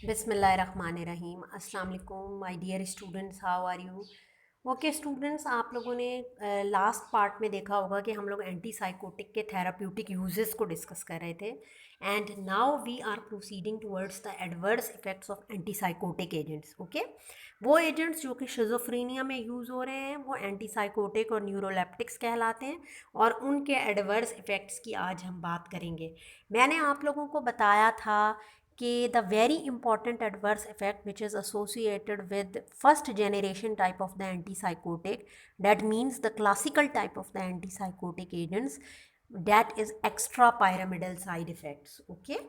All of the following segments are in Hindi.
बिस्मिल्लाहिर्रहमानिर्रहीम। अस्सलाम वालेकुम my dear students, how are you? Okay students, आप लोगों ने लास्ट पार्ट में देखा होगा कि हम लोग एंटी साइकोटिक के थेराप्यूटिक यूजेस को डिस्कस कर रहे थे and now we are proceeding towards the adverse effects of antipsychotic agents. Okay, वो एजेंट्स जो कि शिज़ोफ्रेनिया में यूज़ हो रहे हैं वो एंटी साइकोटिक और न्यूरोलेप्टिक्स कहलाते हैं और उनके एडवर्स इफेक्ट्स की आज हम बात करेंगे। मैंने आप लोगों को बताया था कि the very important adverse effect which is associated with first generation type of the antipsychotic, that means the classical type of the antipsychotic agents, that is extrapyramidal side effects. Okay,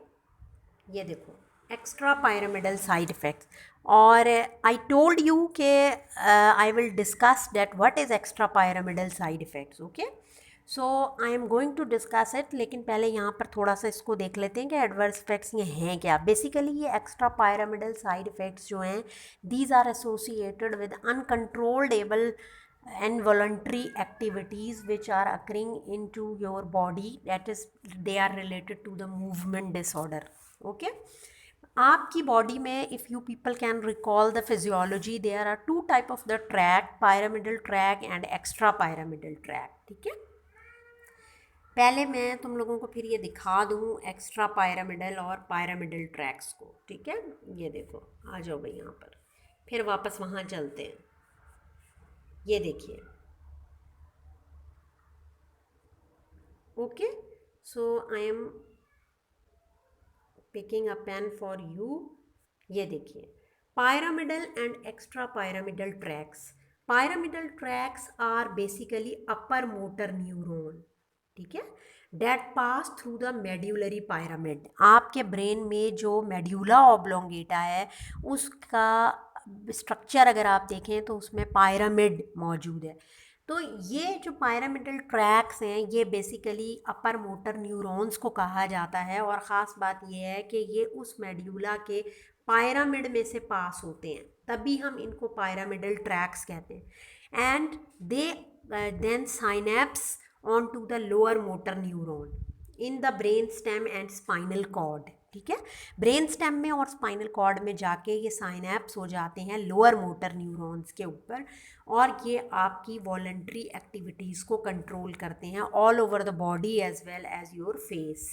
ये देखो एक्स्ट्रा pyramidal साइड इफ़ेक्ट्स। और आई टोल्ड यू के I will discuss that what is extra pyramidal side effects. Okay, so I am going to discuss it, लेकिन पहले यहाँ पर थोड़ा सा इसको देख लेते हैं कि एडवर्स इफेक्ट्स ये हैं क्या। बेसिकली ये एक्स्ट्रा pyramidal साइड इफ़ेक्ट्स जो हैं, these are associated with uncontrollable involuntary activities which are occurring into your body, that is they are related to the movement disorder. Okay, आपकी बॉडी में if you people can recall the physiology, there are two type of the tract, pyramidal tract and extra pyramidal tract. ठीक है, पहले मैं तुम लोगों को फिर ये दिखा दूँ एक्स्ट्रा pyramidal और pyramidal ट्रैक्स को। ठीक है, ये देखो, आ जाओ भाई यहाँ पर, फिर वापस वहाँ चलते हैं। ये देखिए, okay, so I am picking a pen for you. ये देखिए, pyramidal and extra pyramidal tracts. pyramidal tracts are basically upper motor neuron, ठीक है, that pass through the medullary pyramid। आपके ब्रेन में जो मेड्यूला ऑब्लोंगेटा है उसका स्ट्रक्चर अगर आप देखें तो उसमें पायरामिड मौजूद है। तो ये जो pyramidal ट्रैक्स हैं ये बेसिकली अपर मोटर न्यूरॉन्स को कहा जाता है और ख़ास बात ये है कि ये उस मेड्यूला के पायरामिड में से पास होते हैं, तभी हम इनको pyramidal ट्रैक्स कहते हैं। And they then synapse on to the lower motor neuron in the brain stem and spinal cord. ठीक है, ब्रेन स्टेम में और स्पाइनल कॉर्ड में जाके ये साइनेप्स हो जाते हैं लोअर मोटर न्यूरॉन्स के ऊपर और ये आपकी वॉलंटरी एक्टिविटीज़ को कंट्रोल करते हैं all over the body as well as your face.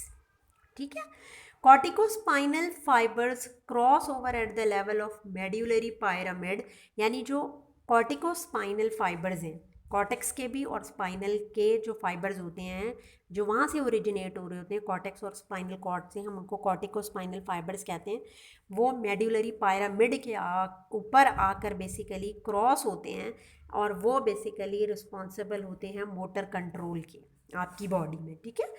ठीक है, corticospinal fibres cross over at the level of medullary pyramid, यानी जो कॉर्टिकोस्पाइनल फाइबर्स हैं, कॉर्टेक्स के भी और स्पाइनल के जो फाइबर्स होते हैं जो वहाँ से ओरिजिनेट हो रहे होते हैं, कॉर्टेक्स और स्पाइनल कॉर्ड से, हम उनको कॉर्टिकोस्पाइनल फाइबर्स कहते हैं। वो मेड्यूलरी pyramid के ऊपर आकर बेसिकली क्रॉस होते हैं और वो बेसिकली रिस्पॉन्सिबल होते हैं मोटर कंट्रोल के आपकी बॉडी में। ठीक है,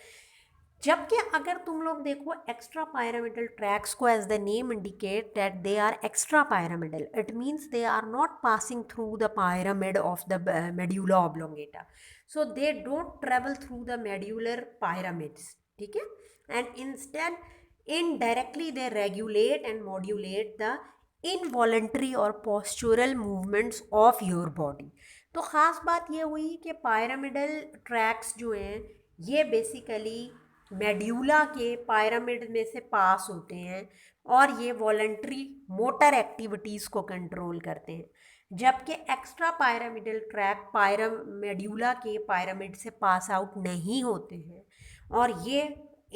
जबकि अगर तुम लोग देखो एक्स्ट्रा pyramidal ट्रैक्स को, as the name indicate that they are extra pyramidal, it means they are not passing through the pyramid of the medulla oblongata, so they don't travel through the medular pyramids. ठीक है, and instead indirectly they regulate and modulate the involuntary और postural movements of your body. तो ख़ास बात ये हुई कि pyramidal ट्रैक्स जो हैं ये बेसिकली मेड्यूला के पायरामिड में से पास होते हैं और ये वॉलंटरी मोटर एक्टिविटीज़ को कंट्रोल करते हैं, जबकि एक्स्ट्रा pyramidal ट्रैक मेड्यूला के पायरामिड से पास आउट नहीं होते हैं और ये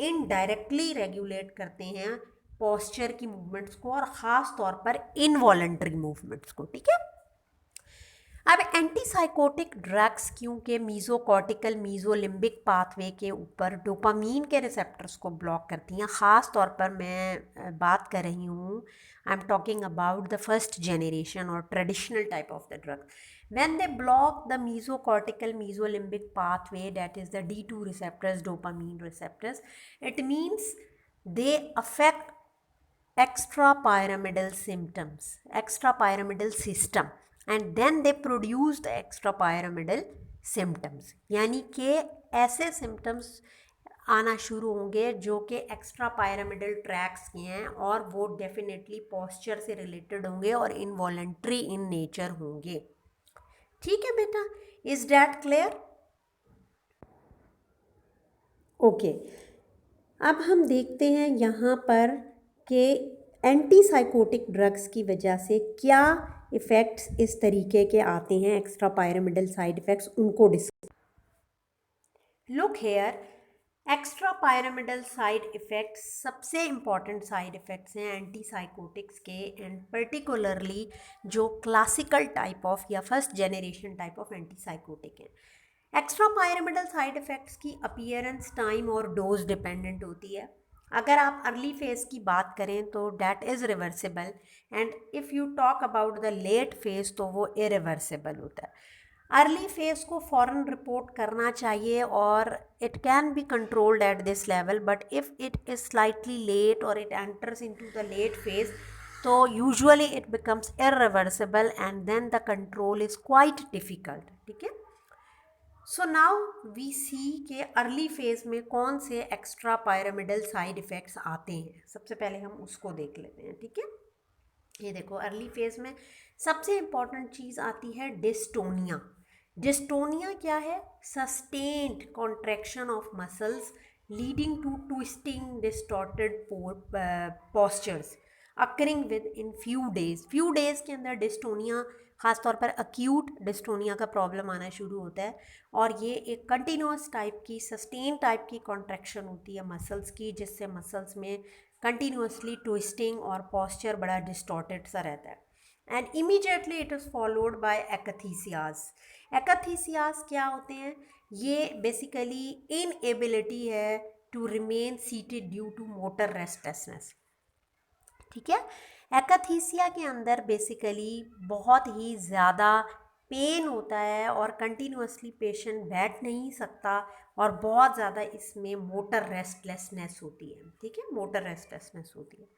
इनडायरेक्टली रेगुलेट करते हैं पोस्चर की मूवमेंट्स को और ख़ास तौर पर इनवॉलंटरी मूवमेंट्स को। ठीक है, अब एंटीसाइकोटिक ड्रग्स क्योंकि मीज़ोकॉर्टिकल मीज़ोलिम्बिक पाथवे के ऊपर डोपामीन के रिसेप्टर्स को ब्लॉक करती हैं, ख़ास तौर पर मैं बात कर रही हूँ, I am talking about the first generation और traditional type of the drug. When they block the mesocortical mesolimbic pathway, that is the D2 receptors, dopamine receptors, it means they affect extrapyramidal symptoms, extrapyramidal system, and then they produce the extrapyramidal symptoms, यानी कि ऐसे symptoms आना शुरू होंगे जो कि एक्स्ट्रा pyramidal ट्रैक्स के हैं और वो डेफिनेटली पोस्चर से रिलेटेड होंगे और इनवॉलेंट्री इन नेचर होंगे। ठीक है बेटा, इज डैट क्लियर? ओके, अब हम देखते हैं यहाँ पर कि एंटीसाइकोटिक ड्रग्स की वजह से क्या इफ़ेक्ट्स इस तरीके के आते हैं, एक्स्ट्रा पायरामिडल साइड इफ़ेक्ट्स, उनको discuss. Look here, extra pyramidal side effects सबसे इम्पॉर्टेंट साइड इफ़ेक्ट्स हैं एंटीसाइकोटिक्स के, एंड पर्टिकुलरली जो क्लासिकल टाइप ऑफ या first generation type of antipsychotic हैं। एक्स्ट्रा पायरामिडल साइड इफ़ेक्ट्स की अपीयरेंस, टाइम और डोज डिपेंडेंट होती है। अगर आप अर्ली फेज़ की बात करें तो that is reversible, and if you talk about the late phase तो वो इरिवर्सिबल होता है। अर्ली फेज़ को फ़ौरन रिपोर्ट करना चाहिए और it can be controlled at this level, but if it is slightly late और it enters into the late phase तो usually it becomes irreversible and then the control is quite difficult. ठीक है, सो नाउ वी सी के अर्ली फेज़ में कौन से एक्स्ट्रा पायरामिडल साइड इफ़ेक्ट्स आते हैं। सबसे पहले हम उसको देख लेते हैं। ठीक है, ये देखो, अर्ली फेज़ में सबसे इम्पॉर्टेंट चीज़ आती है डिस्टोनिया। डिस्टोनिया क्या है? Sustained contraction of muscles leading to twisting distorted postures occurring within few days के अंदर डिस्टोनिया, ख़ासतौर पर अक्यूट डिस्टोनिया का प्रॉब्लम आना शुरू होता है, और ये एक कंटिन्यूस टाइप की, सस्टेन टाइप की कॉन्ट्रैक्शन होती है मसल्स की, जिससे मसल्स में कंटिन्यूसली ट्विस्टिंग और पोस्चर बड़ा डिस्टॉर्टेड सा रहता है। And immediately it is followed by akathisias. Akathisias क्या होते हैं? ये बेसिकली इनएबिलिटी है to remain seated due to motor restlessness. ठीक है, एकथीसिया के अंदर बेसिकली बहुत ही ज़्यादा पेन होता है और कंटिन्यूसली पेशेंट बैठ नहीं सकता, और बहुत ज़्यादा इसमें मोटर रेस्टलेसनेस होती है। ठीक है, मोटर रेस्टलेसनेस होती है।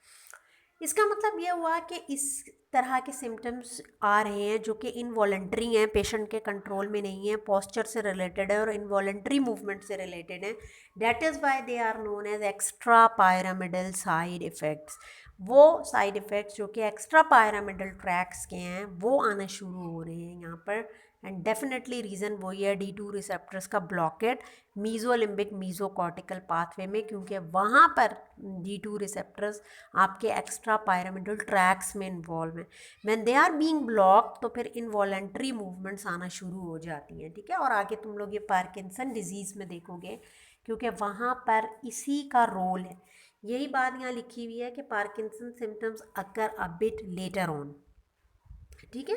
इसका मतलब ये हुआ कि इस तरह के सिम्टम्स आ रहे हैं जो कि इनवॉलेंट्री हैं, पेशेंट के कंट्रोल में नहीं है, पोस्चर से रिलेटेड है और इनवॉलेंट्री मूवमेंट से रिलेटेड है। That is why they are known as extra pyramidal side effects. वो साइड इफ़ेक्ट्स जो कि एक्स्ट्रा पायरामिडल ट्रैक्स के हैं वो आना शुरू हो रहे हैं यहाँ पर, एंड डेफिनेटली रीज़न वही है D2 रिसेप्टर्स का ब्लॉकेट मीज़ोलिम्बिक मीज़ोकॉर्टिकल पाथवे में, क्योंकि वहाँ पर D2 रिसेप्टर्स आपके एक्स्ट्रा पायरामिडल ट्रैक्स में इन्वॉल्व हैं। When they are being block तो फिर इनवॉलेंट्री मूवमेंट्स आना शुरू हो जाती हैं। ठीक है, और आगे तुम लोग ये पार्किंसन डिजीज़ में देखोगे, क्योंकि वहाँ पर इसी का रोल है। यही बात यहाँ लिखी हुई है कि Parkinson symptoms occur a bit later on. ठीक है,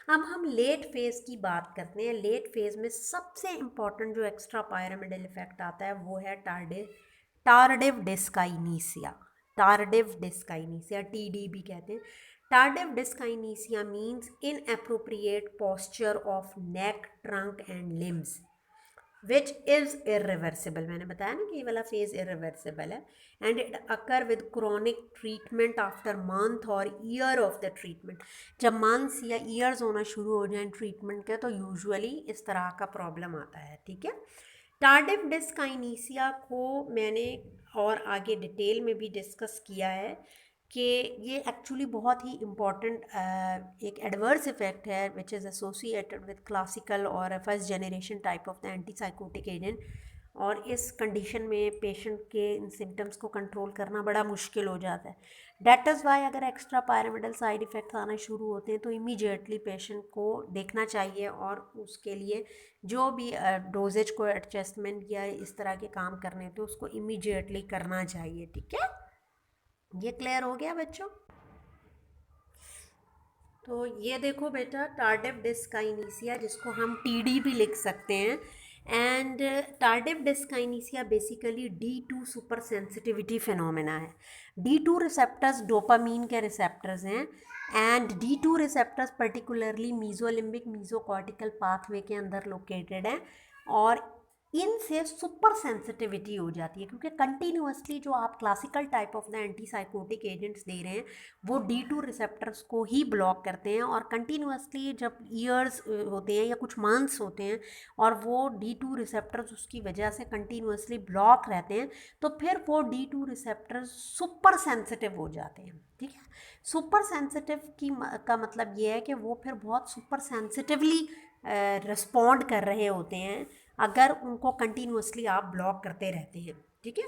अब हम लेट फेज़ की बात करते हैं। लेट फेज़ में सबसे इम्पॉर्टेंट जो एक्स्ट्रा पायरामिडल इफेक्ट आता है वो है tardive dyskinesia. Tardive dyskinesia, TDB कहते हैं। Tardive dyskinesia means inappropriate posture of neck, trunk and limbs which is irreversible. मैंने बताया ना कि ये वाला फेज़ इरिवर्सिबल है, and it occur with chronic treatment after month और ईयर ऑफ द ट्रीटमेंट। जब मंथ्स या ईयर्स होना शुरू हो जाएं ट्रीटमेंट के तो यूजुअली इस तरह का प्रॉब्लम आता है। ठीक है, टार्डिव डिस्काइनीसिया को मैंने और आगे डिटेल में भी डिस्कस किया है कि ये एक्चुअली बहुत ही इम्पॉर्टेंट एक एडवर्स इफेक्ट है which is associated with classical और first generation type of the antipsychotic agent, और इस कंडीशन में पेशेंट के इन सिम्टम्स को कंट्रोल करना बड़ा मुश्किल हो जाता है। डेट इज़ वाई अगर एक्स्ट्रा पायरामिडल साइड इफ़ेक्ट्स आना शुरू होते हैं तो इमीडिएटली पेशेंट को देखना चाहिए, और उसके लिए जो भी डोजेज को एडजस्टमेंट या इस तरह के काम करने होते हैं उसको इमीडिएटली करना चाहिए। ठीक है, ये क्लियर हो गया बच्चों? तो ये देखो बेटा, टार्डिव डिस्काइनीसिया जिसको हम TD भी लिख सकते हैं, and tardive dyskinesia basically D2 super sensitivity phenomena है। D2 रिसेप्टर्स डोपामीन के रिसेप्टर्स हैं, and D2 receptors particularly mesolimbic mesocortical pathway के अंदर लोकेटेड हैं, और इनसे सुपर सेंसिटिविटी हो जाती है, क्योंकि कंटिन्यूसली जो आप classical type of the antipsychotic agents दे रहे हैं वो D2 रिसेप्टर्स को ही ब्लॉक करते हैं, और कंटिन्यूसली जब ईयर्स होते हैं या कुछ मंथ्स होते हैं और वो D2 रिसेप्टर्स उसकी वजह से कंटिन्यूसली ब्लॉक रहते हैं तो फिर वो D2 रिसेप्टर्स सुपर सेंसिटिव हो जाते हैं। ठीक है, सुपर सेंसिटिव का मतलब ये है कि वो फिर बहुत सुपर सेंसिटिवली रिस्पॉन्ड कर रहे होते हैं अगर उनको कंटिन्यूसली आप ब्लॉक करते रहते हैं। ठीक है,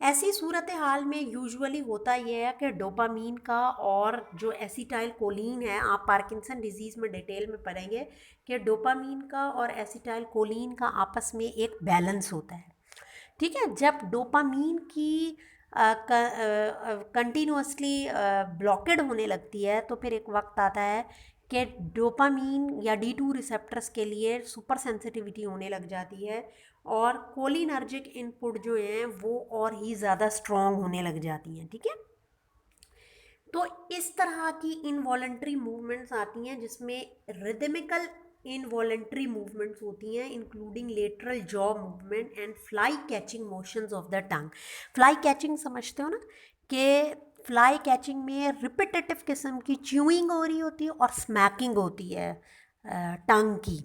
ऐसी सूरत हाल में यूजुअली होता यह है कि डोपामीन का और जो एसिटाइल कोलिन है, आप पार्किंसन डिजीज़ में डिटेल में पढ़ेंगे कि डोपामीन का और एसिटाइल कोलिन का आपस में एक बैलेंस होता है। ठीक है, जब डोपामीन की कंटिन्यूसली ब्लॉकेड होने लगती है तो फिर एक वक्त आता है कि डोपामीन या D2 रिसेप्टर्स के लिए सुपर सेंसिटिविटी होने लग जाती है और कोलिनर्जिक इनपुट जो हैं वो और ही ज़्यादा स्ट्रॉन्ग होने लग जाती हैं। ठीक है, तो इस तरह की इनवॉलेंट्री मूवमेंट्स आती हैं जिसमें रिदमिकल इनवॉलेंट्री मूवमेंट्स होती हैं, including lateral jaw movement and fly catching motions of the tongue. Fly catching समझते हो ना, कि फ्लाई कैचिंग में रिपीटेटिव किस्म की च्यूइंग हो रही होती है और स्मैकिंग होती है टंग की।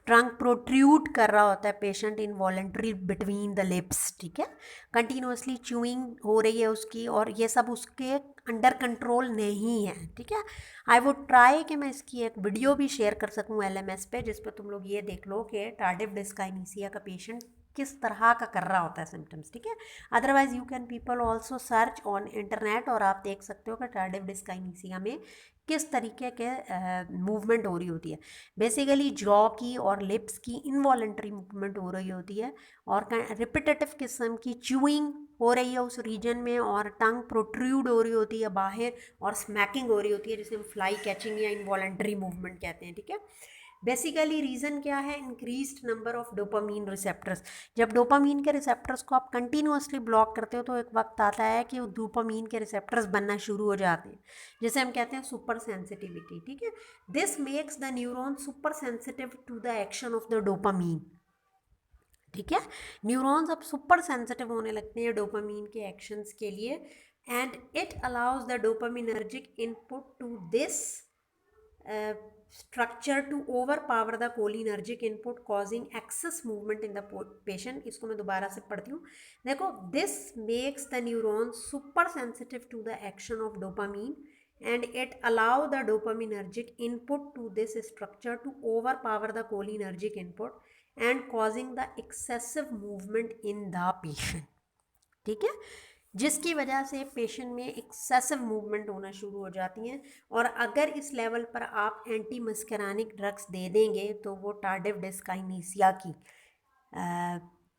टंग प्रोट्रूड कर रहा होता है patient involuntary between the lips. ठीक है, कंटिन्यूसली च्यूइंग हो रही है उसकी और ये सब उसके अंडर कंट्रोल नहीं है। ठीक है, आई वुड ट्राई कि मैं इसकी एक वीडियो भी शेयर कर सकूं LMS पे, जिस पे तुम लोग ये देख लो कि टार्डिव डिस्काइनेसिया का पेशेंट किस तरह का कर रहा होता है सिम्टम्स। ठीक है, otherwise you can people also search on internet और आप देख सकते हो कि टार्डिव डिस्काइनेसिया में किस तरीके के मूवमेंट हो रही होती है। बेसिकली जॉ की और लिप्स की इनवॉलेंट्री मूवमेंट हो रही होती है और रिपीटेटिव किस्म की च्यूइंग हो रही है उस रीजन में और टंग प्रोट्रूड हो रही होती है बाहर और स्मैकिंग हो रही होती है, जिसे हम फ्लाई कैचिंग या इनवॉलेंट्री मूवमेंट कहते हैं। ठीक है, बेसिकली रीज़न क्या है, increased number of dopamine receptors. जब डोपामीन के रिसेप्टर्स को आप कंटिन्यूसली ब्लॉक करते हो तो एक वक्त आता है कि डोपामीन के रिसेप्टर्स बनना शुरू हो जाते हैं, जिसे हम कहते हैं सुपर सेंसिटिविटी। ठीक है, this makes the neuron super sensitive to the action of the dopamine. ठीक है, न्यूरॉन्स अब सुपर सेंसिटिव होने लगते हैं डोपामीन के एक्शंस के लिए and it allows the dopaminergic input to this structure to overpower the cholinergic input causing excess movement in the patient। इसको मैं दोबारा से पढ़ती हूँ, देखो, this makes the neuron super sensitive to the action of dopamine and it allow the dopaminergic input to this structure to overpower the cholinergic input and causing the excessive movement in the patient। ठीक है, जिसकी वजह से पेशेंट में एक्सेसिव मूवमेंट होना शुरू हो जाती हैं और अगर इस लेवल पर आप एंटी मस्करानिक ड्रग्स दे देंगे तो वो टार्डिव डिस्काइनेसिया की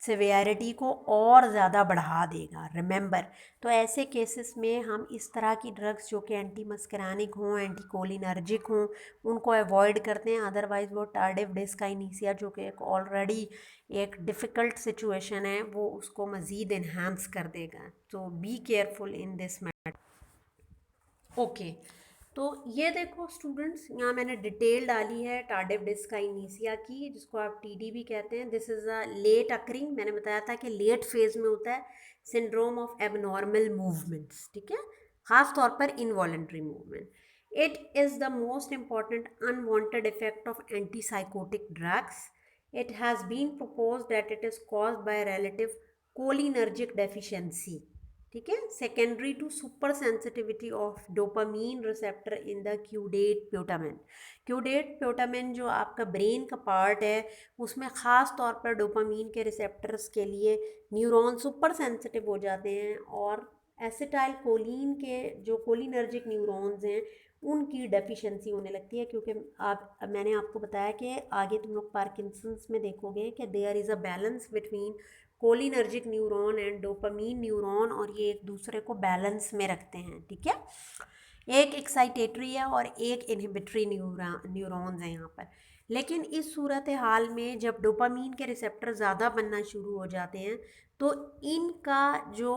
सिवियरिटी को और ज़्यादा बढ़ा देगा। रिमेंबर, तो ऐसे केसेस में हम इस तरह की ड्रग्स जो कि एंटी मस्करानिक हों, एंटी कोलिनर्जिक हों, उनको अवॉइड करते हैं। अदरवाइज़ वो टार्डिव डिस्काइनेसिया जो कि एक ऑलरेडी एक डिफ़िकल्ट सिचुएशन है वो उसको मज़ीद इन्हांस कर देगा। तो be careful in this matter. Okay, तो ये देखो स्टूडेंट्स, यहाँ मैंने डिटेल डाली है टार्डिव डिस्काइनेसिया की, जिसको आप TD भी कहते हैं। This is a late occurring, मैंने बताया था कि लेट फेज में होता है, सिंड्रोम ऑफ एबनॉर्मल मूवमेंट्स। ठीक है, ख़ास तौर पर involuntary movement. It is the most important unwanted effect of antipsychotic drugs. It has been proposed that it is caused by relative cholinergic deficiency। ठीक है, secondary to super sensitivity of dopamine receptor in the caudate putamen. Caudate putamen जो आपका ब्रेन का पार्ट है उसमें ख़ास तौर पर डोपामीन के रिसेप्टर्स के लिए न्यूरॉन सुपर सेंसिटिव हो जाते हैं और एसिटाइल कोलिन के जो कोलिनर्जिक न्यूरॉन्स हैं उनकी डेफिशिएंसी होने लगती है, क्योंकि मैंने आपको बताया कि आगे तुम लोग पार्किंसंस में देखोगे कि there is a balance between cholinergic neuron and dopamine neuron और ये एक दूसरे को बैलेंस में रखते हैं। ठीक है, एक एक्साइटेटरी है और एक इनहिबिटरी न्यूरॉन्स हैं यहाँ पर। लेकिन इस सूरत हाल में जब डोपामीन के रिसेप्टर ज़्यादा बनना शुरू हो जाते हैं तो इनका जो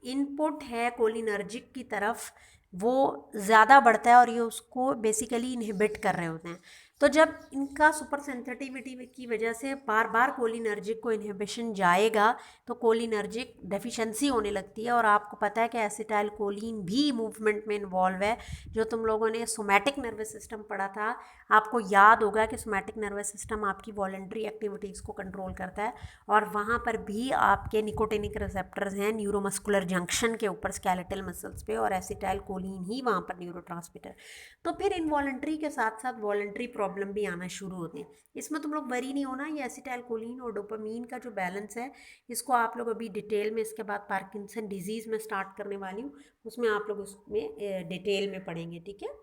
इनपुट है कोलिनर्जिक की तरफ वो ज़्यादा बढ़ता है और ये उसको बेसिकली इनहिबिट कर रहे होते हैं। तो जब इनका सुपर सेंसिटिविटी की वजह से बार बार कोलिनर्जिक को इनहिबिशन जाएगा तो कोलिनर्जिक डेफिशिएंसी होने लगती है। और आपको पता है कि एसिटाइल कोलिन भी मूवमेंट में इन्वॉल्व है। जो तुम लोगों ने सोमैटिक नर्वस सिस्टम पढ़ा था, आपको याद होगा कि सोमैटिक नर्वस सिस्टम आपकी वॉलंटरी एक्टिविटीज़ को कंट्रोल करता है और वहाँ पर भी आपके निकोटिनिक रिसेप्टर्स हैं न्यूरोमस्कुलर जंक्शन के ऊपर स्केलेटल मसल्स पे और एसिटाइल कोलिन ही वहाँ पर न्यूरोट्रांसमीटर। तो फिर इनवॉलंटरी के साथ साथ वॉलंटरी प्रॉब्लम भी आना शुरू होते हैं। इसमें तुम लोग वरी नहीं होना, ये एसिटाइलकोलिन और डोपामीन का जो बैलेंस है इसको आप लोग अभी डिटेल में इसके बाद पार्किंसन डिजीज़ में स्टार्ट करने वाली हूँ, उसमें आप लोग उसमें डिटेल में पढ़ेंगे, ठीक है।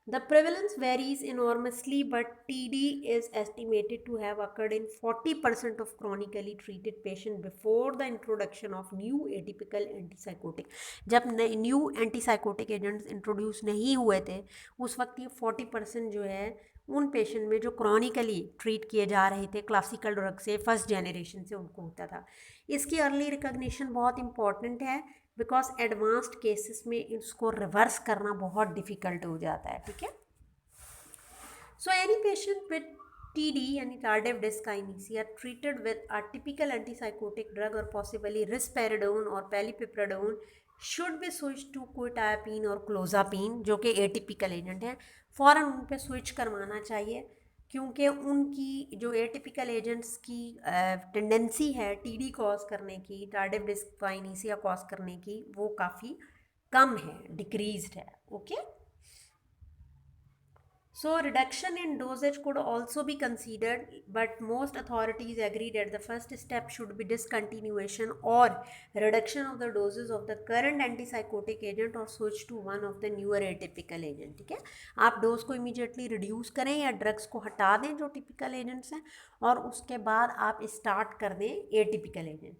The prevalence varies enormously, but TD is estimated to have occurred in 40% of chronically treated patients before the introduction of new atypical antipsychotic. जब न्यू एंटीसाइकोटिक एजेंट्स इंट्रोड्यूस नहीं हुए थे उस वक्त ये 40% जो है उन पेशेंट में जो क्रॉनिकली ट्रीट किए जा रहे थे क्लासिकल ड्रग से फर्स्ट जनरेशन से उनको होता था। इसकी अर्ली रिकॉग्निशन बहुत इंपॉर्टेंट है बिकॉज एडवांस्ड केसेस में इसको रिवर्स करना बहुत डिफ़िकल्ट हो जाता है, ठीक है। So any patient with TD यानी tardive dyskinesia treated with a typical antipsychotic drug or possibly risperidone और paliperidone should be switched to quetiapine और clozapine जो कि एटिपिकल एजेंट हैं। फ़ौरन उन पे स्विच करवाना चाहिए क्योंकि उनकी जो एटिपिकल एजेंट्स की टेंडेंसी है TD कॉज करने की, टार्डिव डिस्काइनेसिया कॉज करने की, वो काफ़ी कम है, डिक्रीज्ड है, okay. So reduction in dosage could also be considered, but most authorities agree that the first step should be discontinuation or reduction of the doses of the current antipsychotic agent or switch to one of the newer atypical agent, ठीक है। आप डोज को इमीडिएटली रिड्यूस करें या ड्रग्स को हटा दें जो टिपिकल एजेंट्स हैं और उसके बाद आप स्टार्ट कर दें atypical agent.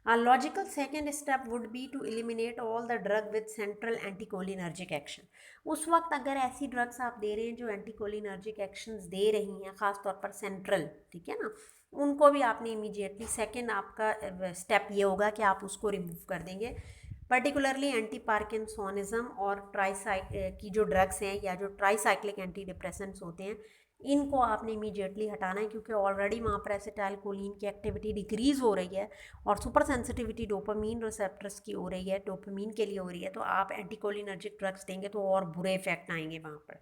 A logical second step would be to eliminate all the drug with central anticholinergic action. उस वक्त अगर ऐसी ड्रग्स आप दे रहे हैं जो एंटीकोलिनर्जिक एक्शंस दे रही हैं ख़ास तौर पर सेंट्रल, ठीक है ना, उनको भी आपने इमीडिएटली सेकंड आपका स्टेप ये होगा कि आप उसको रिमूव कर देंगे। पर्टिकुलरली एंटी पार्किंसोनिज्म और की जो ड्रग्स हैं या जो ट्राईसाइक्लिक एंटी डिप्रेसेंट्स होते हैं इनको आपने इमीडिएटली हटाना है क्योंकि ऑलरेडी वहाँ पर एसिटाइलकोलिन की एक्टिविटी डिक्रीज़ हो रही है और सुपर सेंसिटिविटी डोपामीन रिसेप्टर्स की हो रही है, डोपामीन के लिए हो रही है, तो आप एंटीकोलिनर्जिक ड्रग्स देंगे तो और बुरे इफेक्ट आएंगे वहाँ पर,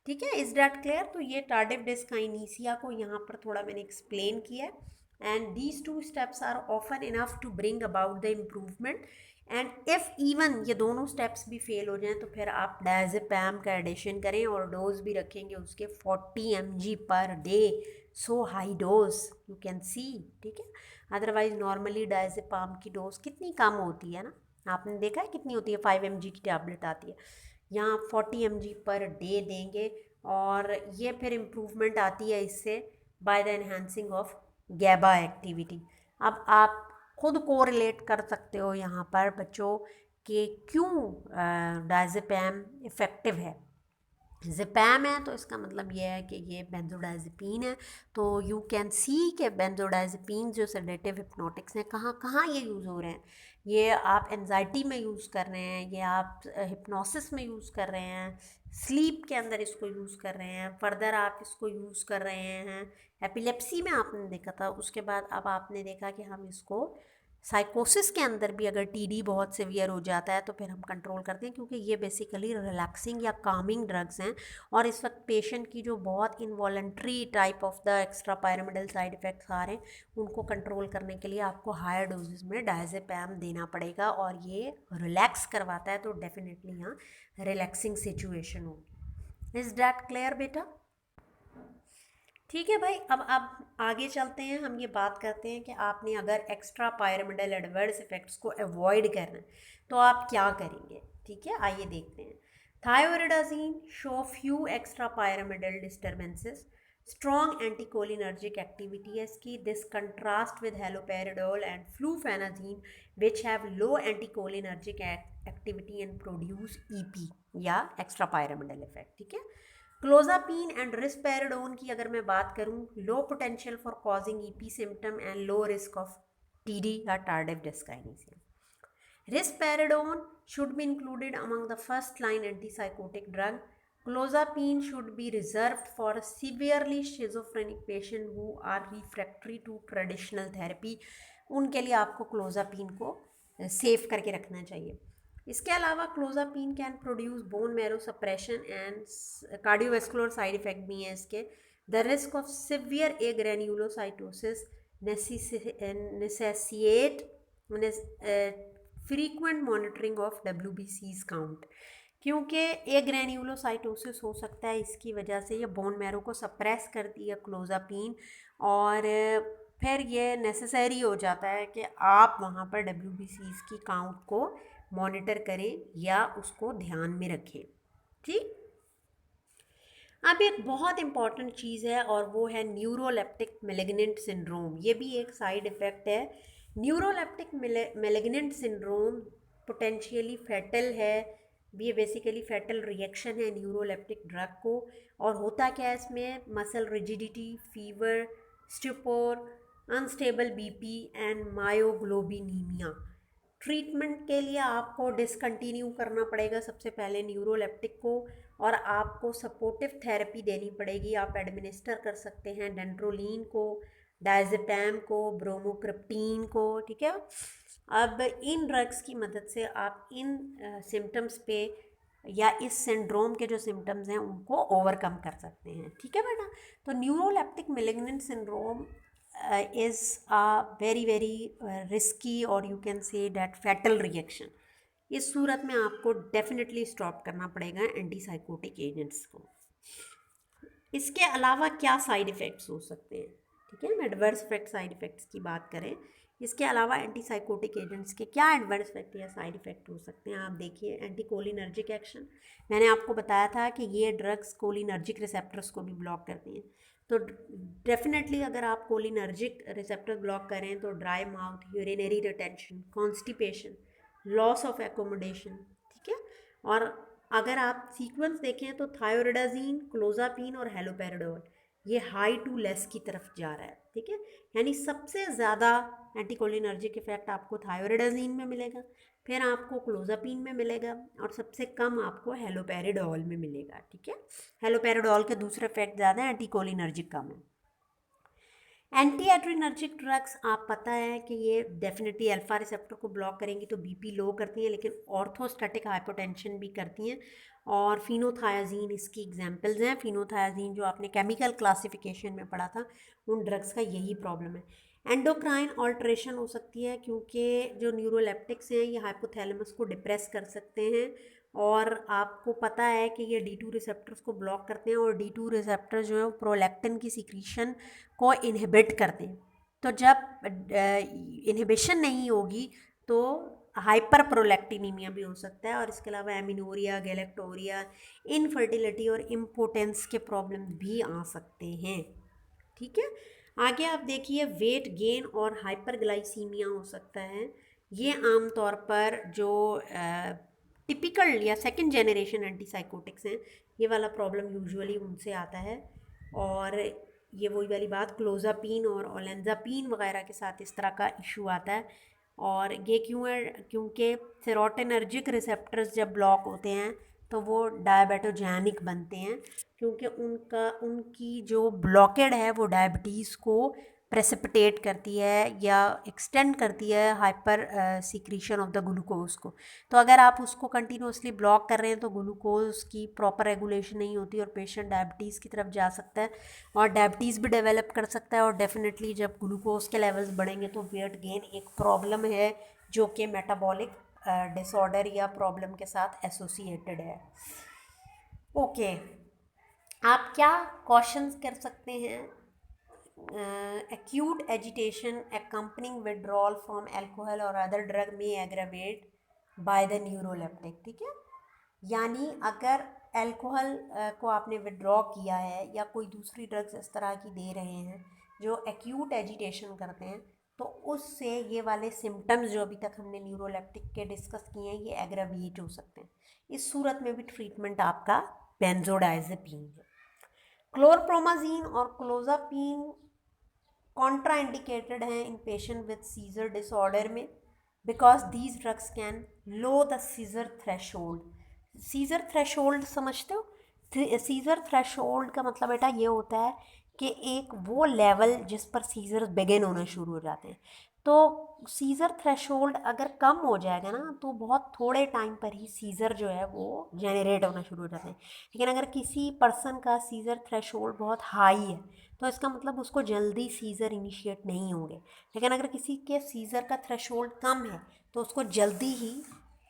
ठीक है। Is that clear? तो ये टार्डिव डिस्काइनेसिया को यहाँ पर थोड़ा मैंने एक्सप्लेन किया है and these two steps are often enough to bring about the improvement and if even ये दोनों स्टेप्स भी फेल हो जाएं तो फिर आप डायजेपैम का एडिशन करें और डोज भी रखेंगे उसके 40 mg per day, so high dose you can see, ठीक है। अदरवाइज नॉर्मली डायजेपैम की डोज कितनी कम होती है ना, आपने देखा है कितनी होती है, 5 mg की टैबलेट आती है, यहाँ 40 mg पर डे देंगे और ये फिर इम्प्रूवमेंट आती है इससे by the enhancing of गैबा activity. अब आप खुद को रिलेट कर सकते हो यहाँ पर बच्चों कि क्यों डायजेपैम इफ़ेक्टिव है। ज़ेपैम है तो इसका मतलब ये है कि ये बेंजोडाइज़ेपीन है, तो यू कैन सी कि बेंजोडाइज़ेपीन जो सेडेटिव हिप्नोटिक्स हैं कहाँ कहाँ ये यूज़ हो रहे हैं। ये आप एंजाइटी में यूज़ कर रहे हैं, ये आप हिप्नोसिस में यूज़ कर रहे हैं, स्लीप के अंदर इसको यूज़ कर रहे हैं, फर्दर आप इसको यूज़ कर रहे हैं एपिलेप्सी में आपने देखा था, उसके बाद अब आपने देखा कि हम इसको साइकोसिस के अंदर भी अगर TD बहुत सीवियर हो जाता है तो फिर हम कंट्रोल करते हैं क्योंकि ये बेसिकली रिलैक्सिंग या कामिंग ड्रग्स हैं और इस वक्त पेशेंट की जो बहुत involuntary type of the extra pyramidal side effects आ रहे हैं उनको कंट्रोल करने के लिए आपको हायर डोजेस में डायजेपैम देना पड़ेगा और ये रिलैक्स करवाता है तो डेफिनेटली यहाँ रिलैक्सिंग सिचुएशन होगी। इज़ डैट क्लियर बेटा? ठीक है भाई, अब आगे चलते हैं, हम ये बात करते हैं कि आपने अगर एक्स्ट्रा पायरामिडल एडवर्स इफेक्ट्स को अवॉइड करना है तो आप क्या करेंगे, ठीक है। आइए देखते हैं। Thioridazine show few extra pyramidal disturbances, strong anticholinergic activity है इसकी, this contrast with haloperidol and fluphenazine which have low anticholinergic activity and produce EP या एक्स्ट्रा पायरामिडल इफेक्ट, ठीक है। क्लोजापीन एंड रिस्पेरिडोन की अगर मैं बात करूं, low potential for causing EP symptom and low risk of TD या tardive dyskinesia. Risperidone should be included among the first line antipsychotic drug. Clozapine should be reserved for severely schizophrenic patients who are refractory to traditional therapy. उनके लिए आपको क्लोजापीन को सेव करके रखना चाहिए। इसके अलावा clozapine can produce bone marrow suppression and cardiovascular side effect भी हैं इसके। The risk of severe agranulocytosis necessitate frequent monitoring of WBC's count. क्योंकि ये ग्रेन्यूलोसाइटोसिस हो सकता है, इसकी वजह से ये बोन मैरो को सप्रेस करती है क्लोज़ापिन, और फिर ये नेसेसरी हो जाता है कि आप वहाँ पर WBCs की काउंट को मॉनिटर करें या उसको ध्यान में रखें। ठीक, अब एक बहुत इंपॉर्टेंट चीज़ है और वो है न्यूरोलेप्टिक मेलिग्नेंट सिंड्रोम। ये भी एक साइड इफ़ेक्ट है। Neuroleptic malignant syndrome potentially fatal है। ये बेसिकली फैटल रिएक्शन है न्यूरोलेप्टिक ड्रग को। और होता क्या है इसमें, muscle rigidity, fever, stupor, unstable BP and myoglobinemia. Treatment के लिए आपको डिसकंटिन्यू करना पड़ेगा सबसे पहले न्यूरोलेप्टिक को, और आपको सपोर्टिव थेरेपी देनी पड़ेगी। आप एडमिनिस्टर कर सकते हैं डेंड्रोलिन को, डायजेपैम को, ब्रोमोक्रिप्टीन को। ठीक है, अब इन ड्रग्स की मदद से आप इन सिम्टम्स पे या इस सिंड्रोम के जो सिम्टम्स हैं उनको ओवरकम कर सकते हैं। ठीक है बेटा, तो neuroleptic malignant syndrome is a very risky, or you can say that fatal reaction। इस सूरत में आपको डेफिनेटली स्टॉप करना पड़ेगा एंटीसाइकोटिक एजेंट्स को। इसके अलावा क्या साइड इफ़ेक्ट्स हो सकते हैं, ठीक है, हम एडवर्स इफेक्ट साइड इफ़ेक्ट्स की बात करें। इसके अलावा एंटीसाइकोटिक एजेंट्स के क्या एडवर्स इफेक्ट या साइड इफ़ेक्ट हो सकते हैं, आप देखिए। एंटीकोलिनर्जिक एक्शन, मैंने आपको बताया था कि ये ड्रग्स कोलिनर्जिक रिसेप्टर्स को भी ब्लॉक करती हैं। तो डेफिनेटली अगर आप कोलिनर्जिक रिसेप्टर ब्लॉक करें तो dry mouth, urinary retention, constipation, loss of accommodation. ठीक है, और अगर आप सीक्वेंस देखें तो थायोरिडाजीन, क्लोजापिन और हेलोपेरिडोल ये हाई टू लेस की तरफ जा रहा है। ठीक है, यानी सबसे ज़्यादा एंटीकोलिनर्जिक इफेक्ट आपको थायोरिडाजीन में मिलेगा, फिर आपको क्लोजापिन में मिलेगा, और सबसे कम आपको हेलोपेरिडोल में मिलेगा। ठीक है, हेलोपेरिडोल के दूसरे इफेक्ट ज़्यादा है, एंटीकोलिनर्जिक कम है। एंटी एड्रिनर्जिक ड्रग्स, आप पता है कि ये डेफिनेटली अल्फा रिसेप्टर को ब्लॉक करेंगी तो बीपी लो करती हैं, लेकिन ऑर्थोस्टैटिक हाइपोटेंशन भी करती हैं। और फिनोथायाजीन इसकी एग्जांपल्स हैं। फिनोथायाजीन जो आपने केमिकल क्लासिफिकेशन में पढ़ा था, उन ड्रग्स का यही प्रॉब्लम है। एंडोक्राइन ऑल्ट्रेशन हो सकती है, क्योंकि जो न्यूरोलेप्टिक्स हैं ये हाइपोथैलेमस को डिप्रेस कर सकते हैं, और आपको पता है कि ये D2 रिसेप्टर्स को ब्लॉक करते हैं, और D2 रिसेप्टर जो है वो प्रोलैक्टिन की सिक्रीशन को इनहिबिट करते हैं। तो जब इनहिबिशन नहीं होगी तो हाइपर प्रोलैक्टिनीमिया भी हो सकता है, और इसके अलावा एमिनोरिया, गैलेक्टोरिया, इनफर्टिलिटी और इम्पोटेंस के प्रॉब्लम भी आ सकते हैं। ठीक है, आगे आप देखिए, वेट गेन और हाइपरग्लाइसीमिया हो सकता है। ये आमतौर पर जो टिपिकल या सेकंड जनरेशन एंटीसाइकोटिक्स हैं, ये वाला प्रॉब्लम यूजुअली उनसे आता है। और ये वही वाली बात, क्लोजापिन और ओलेंजापिन वगैरह के साथ इस तरह का इशू आता है। और ये क्यों है, क्योंकि सेरोटोनर्जिक रिसेप्टर्स जब ब्लॉक होते हैं तो वो डायबिटोजेनिक बनते हैं, क्योंकि उनकी जो ब्लॉकेड है वो डायबिटीज़ को प्रेसिपिटेट करती है या एक्सटेंड करती है hyper secretion of the glucose को। तो अगर आप उसको कंटिन्यूसली ब्लॉक कर रहे हैं तो ग्लूकोज की प्रॉपर रेगुलेशन नहीं होती, और पेशेंट डायबिटीज़ की तरफ जा सकता है, और डायबिटीज़ भी डेवलप कर सकता है। और डेफिनेटली जब ग्लूकोज के लेवल्स बढ़ेंगे तो वेट गेन एक प्रॉब्लम है जो कि मेटाबॉलिक डिसऑर्डर या प्रॉब्लम के साथ एसोसिएटेड है। ओके, आप क्या क्वेश्चंस कर सकते हैं? acute agitation accompanying withdrawal from alcohol or other drug may aggravate by the neuroleptic। ठीक है, यानी अगर अल्कोहल को आपने विड्रॉ किया है या कोई दूसरी ड्रग्स इस तरह की दे रहे हैं जो एक्यूट एजिटेशन करते हैं, तो उससे ये वाले सिम्टम्स जो अभी तक हमने न्यूरोलेप्टिक के डिस्कस किए हैं ये एग्रावेट हो सकते हैं। इस सूरत में भी ट्रीटमेंट आपका बेंजोडाइजेपीन है। क्लोरप्रोमाजीन और क्लोजापीन कॉन्ट्राइंडिकेटेड हैं in patient with seizure disorder में, because these drugs can low the seizure threshold. Seizure threshold समझते हो? सीजर थ्रेशोल्ड का मतलब बेटा ये होता है कि एक वो लेवल जिस पर सीजर बिगिन होना शुरू हो जाते हैं। तो सीज़र थ्रेशोल्ड अगर कम हो जाएगा ना तो बहुत थोड़े टाइम पर ही सीज़र जो है वो जेनरेट होना शुरू हो जाते हैं। लेकिन अगर किसी पर्सन का सीज़र थ्रेशोल्ड बहुत हाई है तो इसका मतलब उसको जल्दी सीज़र इनिशिएट नहीं होंगे। लेकिन अगर किसी के सीज़र का थ्रेशोल्ड कम है तो उसको जल्दी ही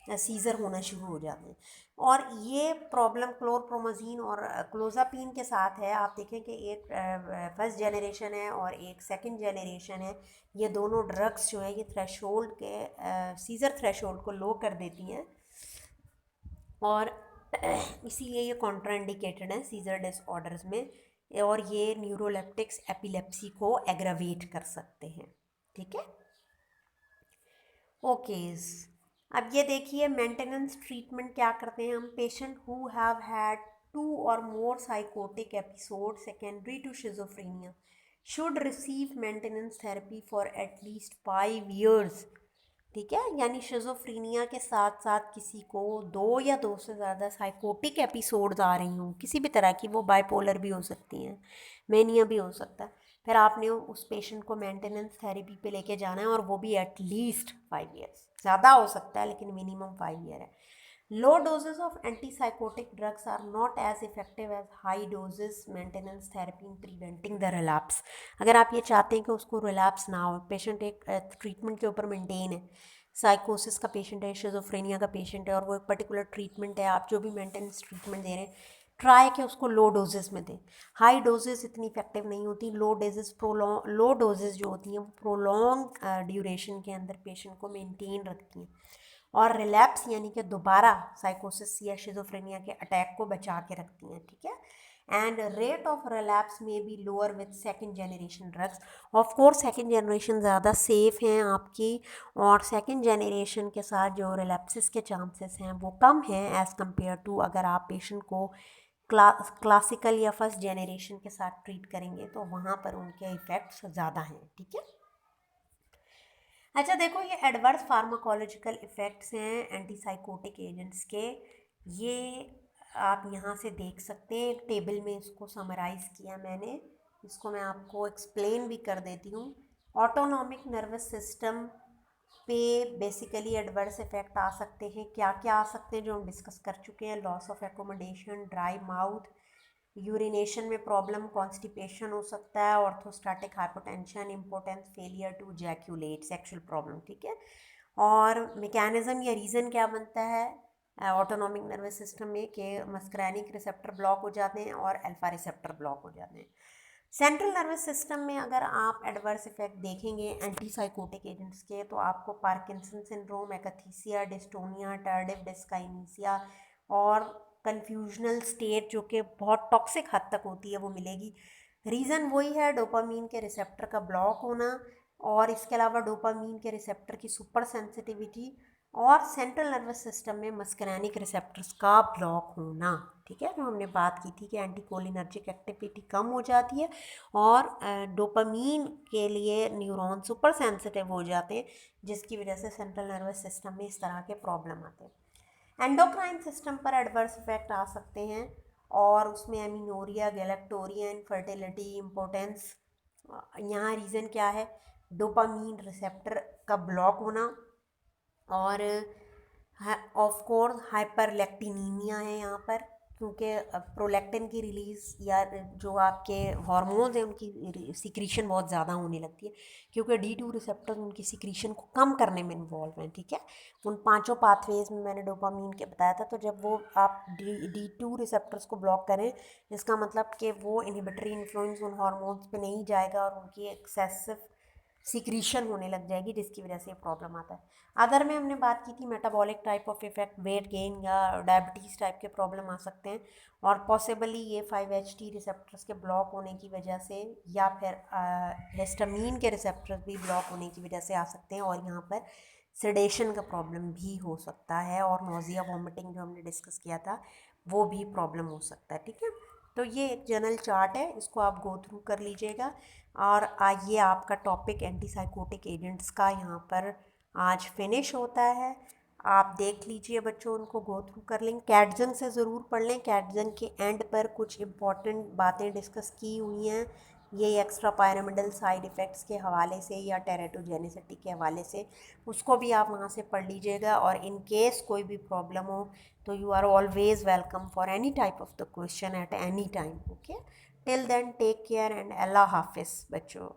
सीज़र होना शुरू हो जाते हैं। और ये प्रॉब्लम क्लोरप्रोमाज़ीन और क्लोज़ापिन के साथ है। आप देखें कि एक फर्स्ट जनरेशन है और एक सेकंड जनरेशन है। ये दोनों ड्रग्स जो है ये थ्रेशोल्ड के सीज़र थ्रेशोल्ड को लो कर देती हैं और इसीलिए ये कॉन्ट्राइंडिकेटेड है सीज़र डिसऑर्डर्स में। और ये न्यूरोलेप्टिक्स एपिलेप्सी को एग्रावेट कर सकते हैं। ठीक है, ओकेज। अब ये देखिए मेंटेनेंस ट्रीटमेंट क्या करते हैं हम। Patient who have had 2 or more psychotic episode secondary to schizophrenia should receive maintenance therapy for at least 5 years। ठीक है, यानी शिजोफ्रेनिया के साथ साथ किसी को 2 या 2 से ज़्यादा साइकोटिक एपिसोड्स आ रही हों किसी भी तरह की, वो बाइपोलर भी हो सकती हैं, मेनिया भी हो सकता है, फिर आपने उस पेशेंट को मेंटेनेंस थेरेपी पे लेके जाना है और वो भी एटलीस्ट 5 years। ज़्यादा हो सकता है लेकिन मिनिमम 5 year है। Low doses of antipsychotic drugs are not as effective as high doses maintenance therapy in preventing the relapse. अगर आप ये चाहते हैं कि उसको रिलैप्स ना हो, पेशेंट एक ट्रीटमेंट के ऊपर मेंटेन है, साइकोसिस का पेशेंट है, शिजोफ्रेनिया का पेशेंट है और वो एक पर्टिकुलर ट्रीटमेंट है, आप जो भी मेंटेनेंस ट्रीटमेंट दे रहे हैं ट्राई कि उसको लो डोजेस में दें। हाई डोजेस इतनी इफेक्टिव नहीं होती। लो डोजेस जो होती हैं वो प्रोलॉन्ग ड्यूरेशन के अंदर पेशेंट को मेंटेन रखती हैं और रिलैप्स यानी कि दोबारा साइकोसिस या शिजोफ्रेनिया के अटैक को बचा के रखती हैं। ठीक है, and rate of relapse may be lower with second generation drugs. Of course second generation ज़्यादा सेफ हैं आपकी, और सेकंड जनरेशन के साथ जो रिलैप्सिस के चांसेस हैं वो कम हैं एज़ कम्पेयर टू अगर आप पेशेंट को क्लासिकल या फर्स्ट जनरेशन के साथ ट्रीट करेंगे तो वहाँ पर उनके इफ़ेक्ट्स ज़्यादा हैं। ठीक है, अच्छा देखो ये एडवर्स फार्माकोलॉजिकल इफ़ेक्ट्स हैं एंटीसाइकोटिक एजेंट्स के। ये आप यहाँ से देख सकते हैं, एक टेबल में इसको समराइज़ किया मैंने, इसको मैं आपको एक्सप्लेन भी कर देती हूँ। ऑटोनॉमिक नर्वस सिस्टम पे बेसिकली एडवर्स इफ़ेक्ट आ सकते हैं। क्या क्या आ सकते हैं जो हम डिस्कस कर चुके हैं। Loss of accommodation, dry mouth, urination में प्रॉब्लम, कॉन्स्टिपेशन हो सकता है, orthostatic hypotension, impotence, failure to ejaculate, sexual problem. ठीक है, और मैकेनिज्म या रीज़न क्या बनता है ऑटोनॉमिक नर्वस सिस्टम में कि मस्करैनिक रिसेप्टर ब्लॉक हो जाते हैं और अल्फा रिसेप्टर ब्लॉक हो जाते हैं। सेंट्रल नर्वस सिस्टम में अगर आप एडवर्स इफेक्ट देखेंगे एंटीसाइकोटिक एजेंट्स के तो आपको Parkinson syndrome, akathisia, dystonia, tardive dyskinesia और कन्फ्यूजनल स्टेट जो कि बहुत टॉक्सिक हद तक होती है वो मिलेगी। रीज़न वही है डोपामीन के रिसेप्टर का ब्लॉक होना और इसके अलावा डोपामीन के रिसेप्टर की सुपर सेंसिटिविटी और सेंट्रल नर्वस सिस्टम में मस्करैनिक रिसेप्टर्स का ब्लॉक होना। ठीक है, जो हमने बात की थी कि एंटीकोलिनर्जिक एक्टिविटी कम हो जाती है और डोपामीन के लिए न्यूरॉन सुपर सेंसिटिव हो जाते हैं जिसकी वजह से सेंट्रल नर्वस सिस्टम में इस तरह के प्रॉब्लम आते हैं। एंडोक्राइन सिस्टम पर एडवर्स इफेक्ट आ सकते हैं और उसमें एमिनोरिया, गैलेक्टोरिया, इनफर्टिलिटी, इम्पोर्टेंस। यहाँ रीज़न क्या है, डोपामीन रिसेप्टर का ब्लॉक होना और ऑफ कोर्स हाइपरलेक्टिनीमिया है यहाँ पर, क्योंकि प्रोलैक्टिन की रिलीज़ या जो आपके हार्मोन्स हैं उनकी सिक्रीशन बहुत ज़्यादा होने लगती है क्योंकि D2 रिसेप्टर उनकी सिक्रीशन को कम करने में इन्वॉल्व हैं। ठीक है, उन 5 पाथवेज में मैंने डोपामीन के बताया था। तो जब वो आप D2 रिसेप्टर्स को ब्लॉक करें इसका मतलब कि वो इनहिबिटरी इन्फ्लुएंस उन हार्मोन्स पे नहीं जाएगा और उनकी एक्सेसिव सिक्रीशन होने लग जाएगी जिसकी वजह से प्रॉब्लम आता है। अदर में हमने बात की थी metabolic type of effect, weight gain या डायबिटीज़ टाइप के प्रॉब्लम आ सकते हैं और पॉसिबली ये 5HT रिसेप्टर्स के ब्लॉक होने की वजह से या फिर हिस्टामीन के रिसेप्टर्स भी ब्लॉक होने की वजह से आ सकते हैं और यहाँ पर सेडेशन का प्रॉब्लम भी हो सकता है और नोजिया, वॉमिटिंग जो हमने डिस्कस किया था वो भी प्रॉब्लम हो सकता है। ठीक है, तो ये एक जनरल चार्ट है, इसको आप गो थ्रू कर लीजिएगा। और ये आपका टॉपिक एंटीसाइकोटिक एजेंट्स का यहाँ पर आज फिनिश होता है। आप देख लीजिए बच्चों, उनको गो थ्रू कर लें, कैटजन से ज़रूर पढ़ लें। कैटजन के एंड पर कुछ इम्पॉर्टेंट बातें डिस्कस की हुई हैं, ये एक्स्ट्रा पायरामिडल साइड इफ़ेक्ट्स के हवाले से या टेरेटोजेनिसिटी के हवाले से, उसको भी आप वहाँ से पढ़ लीजिएगा। और इन केस कोई भी प्रॉब्लम हो तो you are always welcome for any type of the question at any time. Okay, till then take care and Allah Hafiz बच्चों।